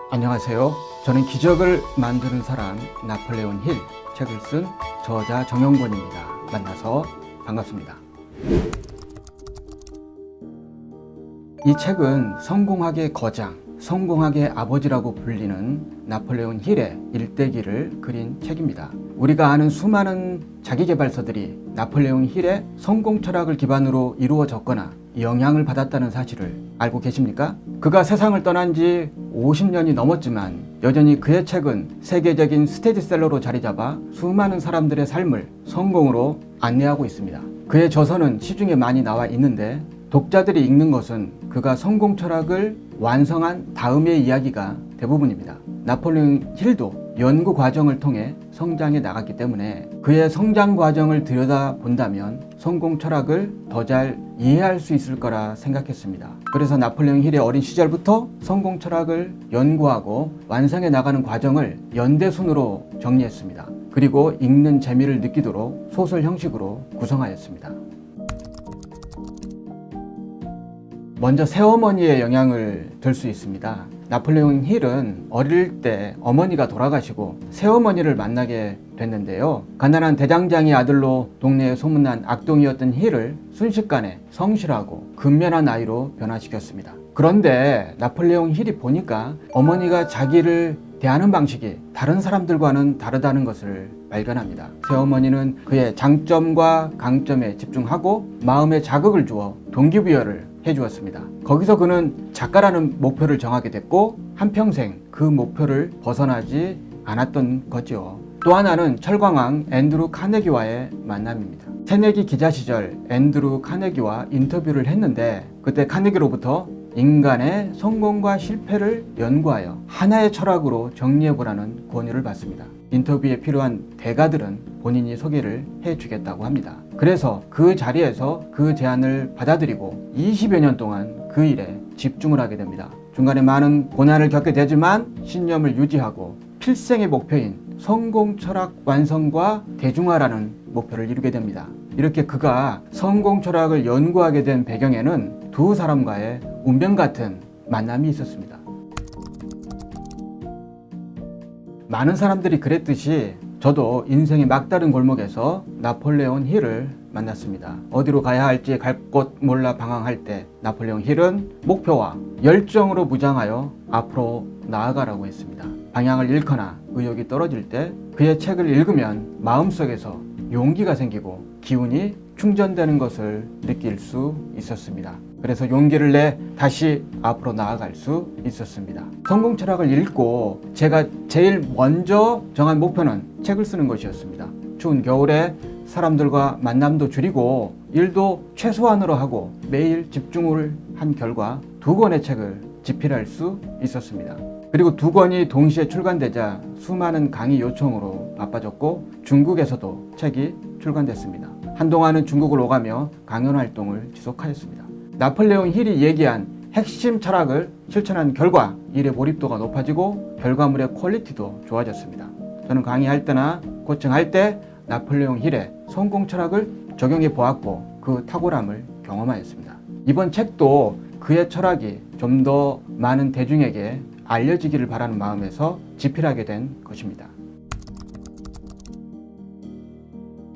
안녕하세요. 저는 기적을 만드는 사람 나폴레온 힐 책을 쓴 저자 정영권입니다. 만나서 반갑습니다. 이 책은 성공학의 거장, 성공학의 아버지라고 불리는 나폴레온 힐의 일대기를 그린 책입니다. 우리가 아는 수많은 자기계발서들이 나폴레온 힐의 성공 철학을 기반으로 이루어졌거나 영향을 받았다는 사실을 알고 계십니까? 그가 세상을 떠난 지 50년이 넘었지만 여전히 그의 책은 세계적인 스테디셀러로 자리잡아 수많은 사람들의 삶을 성공으로 안내하고 있습니다. 그의 저서는 시중에 많이 나와 있는데 독자들이 읽는 것은 그가 성공 철학을 완성한 다음의 이야기가 대부분입니다. 나폴레온 힐도 연구 과정을 통해 성장해 나갔기 때문에 그의 성장 과정을 들여다본다면 성공 철학을 더 잘 이해할 수 있을 거라 생각했습니다. 그래서 나폴레온 힐의 어린 시절부터 성공 철학을 연구하고 완성해 나가는 과정을 연대순으로 정리했습니다. 그리고 읽는 재미를 느끼도록 소설 형식으로 구성하였습니다. 먼저 새어머니의 영향을 들 수 있습니다. 나폴레온 힐은 어릴 때 어머니가 돌아가시고 새어머니를 만나게 됐는데요. 가난한 대장장이 아들로 동네에 소문난 악동이었던 힐을 순식간에 성실하고 근면한 아이로 변화시켰습니다. 그런데 나폴레온 힐이 보니까 어머니가 자기를 대하는 방식이 다른 사람들과는 다르다는 것을 발견합니다. 새어머니는 그의 장점과 강점에 집중하고 마음에 자극을 주어 동기부여를 해주었습니다. 거기서 그는 작가라는 목표를 정하게 됐고 한평생 그 목표를 벗어나지 않았던 거죠. 또 하나는 철광왕 앤드루 카네기와의 만남입니다. 새내기 기자 시절 앤드루 카네기와 인터뷰를 했는데 그때 카네기로부터 인간의 성공과 실패를 연구하여 하나의 철학으로 정리해보라는 권유를 받습니다. 인터뷰에 필요한 대가들은 본인이 소개를 해주겠다고 합니다. 그래서 그 자리에서 그 제안을 받아들이고 20여 년 동안 그 일에 집중을 하게 됩니다. 중간에 많은 고난을 겪게 되지만 신념을 유지하고 필생의 목표인 성공 철학 완성과 대중화라는 목표를 이루게 됩니다. 이렇게 그가 성공 철학을 연구하게 된 배경에는 두 사람과의 운명 같은 만남이 있었습니다. 많은 사람들이 그랬듯이 저도 인생의 막다른 골목에서 나폴레온 힐을 만났습니다. 어디로 가야 할지 갈 곳 몰라 방황할 때 나폴레온 힐은 목표와 열정으로 무장하여 앞으로 나아가라고 했습니다. 방향을 잃거나 의욕이 떨어질 때 그의 책을 읽으면 마음속에서 용기가 생기고 기운이 충전되는 것을 느낄 수 있었습니다. 그래서 용기를 내 다시 앞으로 나아갈 수 있었습니다. 성공 철학을 읽고 제가 제일 먼저 정한 목표는 책을 쓰는 것이었습니다. 추운 겨울에 사람들과 만남도 줄이고 일도 최소한으로 하고 매일 집중을 한 결과 2권의 책을 집필할 수 있었습니다. 그리고 2권이 동시에 출간되자 수많은 강의 요청으로 바빠졌고 중국에서도 책이 출간됐습니다. 한동안은 중국을 오가며 강연 활동을 지속하였습니다. 나폴레온 힐이 얘기한 핵심 철학을 실천한 결과 일의 몰입도가 높아지고 결과물의 퀄리티도 좋아졌습니다. 저는 강의할 때나 코칭할 때 나폴레온 힐의 성공 철학을 적용해 보았고 그 탁월함을 경험하였습니다. 이번 책도 그의 철학이 좀 더 많은 대중에게 알려지기를 바라는 마음에서 집필하게 된 것입니다.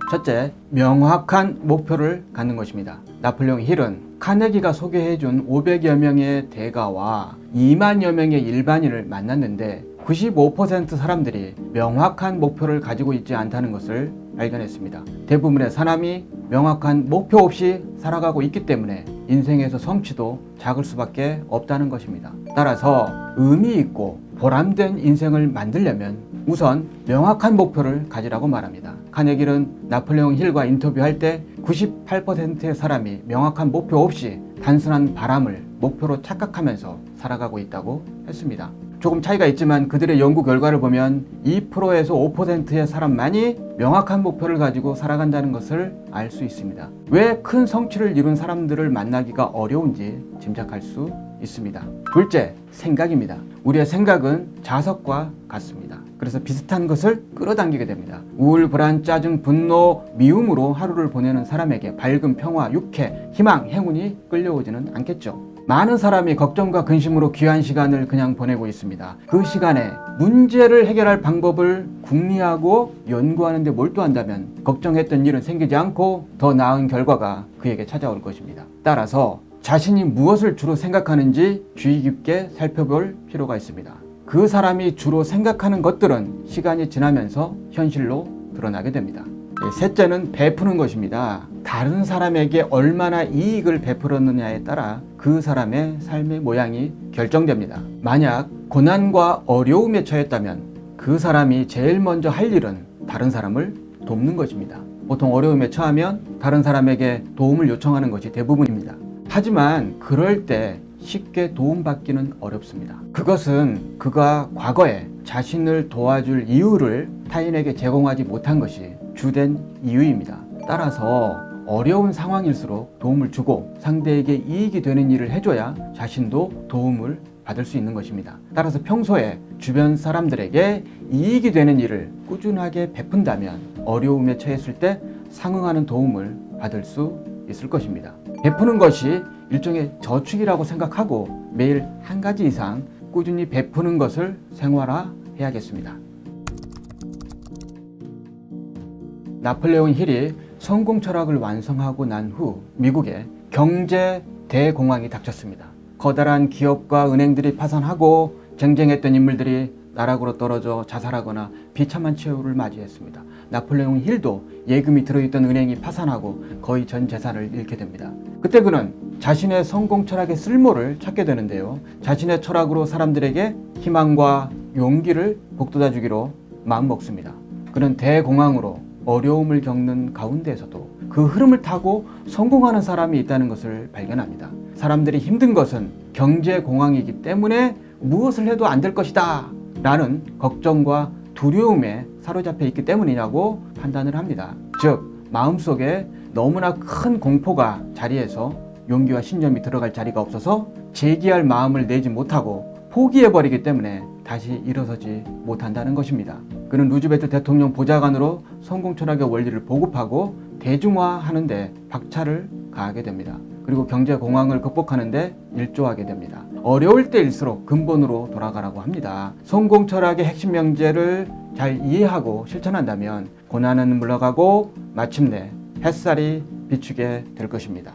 첫째, 명확한 목표를 갖는 것입니다. 나폴레온 힐은 카네기가 소개해준 500여 명의 대가와 2만여 명의 일반인을 만났는데 95% 사람들이 명확한 목표를 가지고 있지 않다는 것을 발견했습니다. 대부분의 사람이 명확한 목표 없이 살아가고 있기 때문에 인생에서 성취도 작을 수밖에 없다는 것입니다. 따라서 의미 있고 보람된 인생을 만들려면 우선 명확한 목표를 가지라고 말합니다. 카네기는 나폴레온 힐과 인터뷰할 때 98%의 사람이 명확한 목표 없이 단순한 바람을 목표로 착각하면서 살아가고 있다고 했습니다. 조금 차이가 있지만 그들의 연구 결과를 보면 2%에서 5%의 사람만이 명확한 목표를 가지고 살아간다는 것을 알 수 있습니다. 왜 큰 성취를 이룬 사람들을 만나기가 어려운지 짐작할 수 있습니다. 둘째, 생각입니다. 우리의 생각은 자석과 같습니다. 그래서 비슷한 것을 끌어당기게 됩니다. 우울, 불안, 짜증, 분노, 미움으로 하루를 보내는 사람에게 밝음, 평화, 유쾌, 희망, 행운이 끌려오지는 않겠죠. 많은 사람이 걱정과 근심으로 귀한 시간을 그냥 보내고 있습니다. 그 시간에 문제를 해결할 방법을 궁리하고 연구하는 데 몰두한다면 걱정했던 일은 생기지 않고 더 나은 결과가 그에게 찾아올 것입니다. 따라서 자신이 무엇을 주로 생각하는지 주의 깊게 살펴볼 필요가 있습니다. 그 사람이 주로 생각하는 것들은 시간이 지나면서 현실로 드러나게 됩니다. 셋째는 베푸는 것입니다. 다른 사람에게 얼마나 이익을 베풀었느냐에 따라 그 사람의 삶의 모양이 결정됩니다. 만약 고난과 어려움에 처했다면 그 사람이 제일 먼저 할 일은 다른 사람을 돕는 것입니다. 보통 어려움에 처하면 다른 사람에게 도움을 요청하는 것이 대부분입니다. 하지만 그럴 때 쉽게 도움받기는 어렵습니다. 그것은 그가 과거에 자신을 도와줄 이유를 타인에게 제공하지 못한 것이 주된 이유입니다. 따라서 어려운 상황일수록 도움을 주고 상대에게 이익이 되는 일을 해줘야 자신도 도움을 받을 수 있는 것입니다. 따라서 평소에 주변 사람들에게 이익이 되는 일을 꾸준하게 베푼다면 어려움에 처했을 때 상응하는 도움을 받을 수 있을 것입니다. 베푸는 것이 일종의 저축이라고 생각하고 매일 한 가지 이상 꾸준히 베푸는 것을 생활화해야겠습니다. 나폴레옹 힐이 성공 철학을 완성하고 난 후 미국에 경제 대공황이 닥쳤습니다. 커다란 기업과 은행들이 파산하고 쟁쟁했던 인물들이 나락으로 떨어져 자살하거나 비참한 최후를 맞이했습니다. 나폴레옹 힐도 예금이 들어있던 은행이 파산하고 거의 전 재산을 잃게 됩니다. 그때 그는 자신의 성공 철학의 쓸모를 찾게 되는데요. 자신의 철학으로 사람들에게 희망과 용기를 북돋아 주기로 마음먹습니다. 그는 대공황으로 어려움을 겪는 가운데에서도 그 흐름을 타고 성공하는 사람이 있다는 것을 발견합니다. 사람들이 힘든 것은 경제공황이기 때문에 무엇을 해도 안 될 것이다 라는 걱정과 두려움에 사로잡혀 있기 때문이라고 판단을 합니다. 즉 마음속에 너무나 큰 공포가 자리해서 용기와 신념이 들어갈 자리가 없어서 재기할 마음을 내지 못하고 포기해버리기 때문에 다시 일어서지 못한다는 것입니다. 그는 루즈벨트 대통령 보좌관으로 성공 철학의 원리를 보급하고 대중화하는 데 박차를 가하게 됩니다. 그리고 경제 공황을 극복하는 데 일조하게 됩니다. 어려울 때일수록 근본으로 돌아가라고 합니다. 성공 철학의 핵심 명제를 잘 이해하고 실천한다면 고난은 물러가고 마침내 햇살이 비추게 될 것입니다.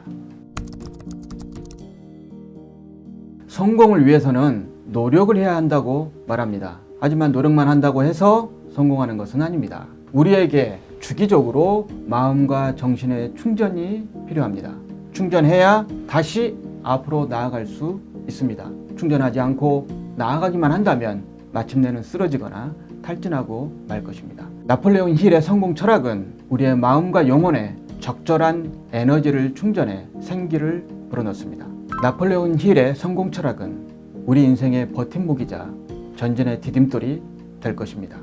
성공을 위해서는 노력을 해야 한다고 말합니다. 하지만 노력만 한다고 해서 성공하는 것은 아닙니다. 우리에게 주기적으로 마음과 정신의 충전이 필요합니다. 충전해야 다시 앞으로 나아갈 수 있습니다. 충전하지 않고 나아가기만 한다면 마침내는 쓰러지거나 탈진하고 말 것입니다. 나폴레옹 힐의 성공 철학은 우리의 마음과 영혼에 적절한 에너지를 충전해 생기를 불어넣습니다. 나폴레옹 힐의 성공 철학은 우리 인생의 버팀목이자 전진의 디딤돌이 될 것입니다.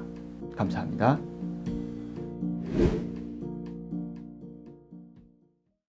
감사합니다.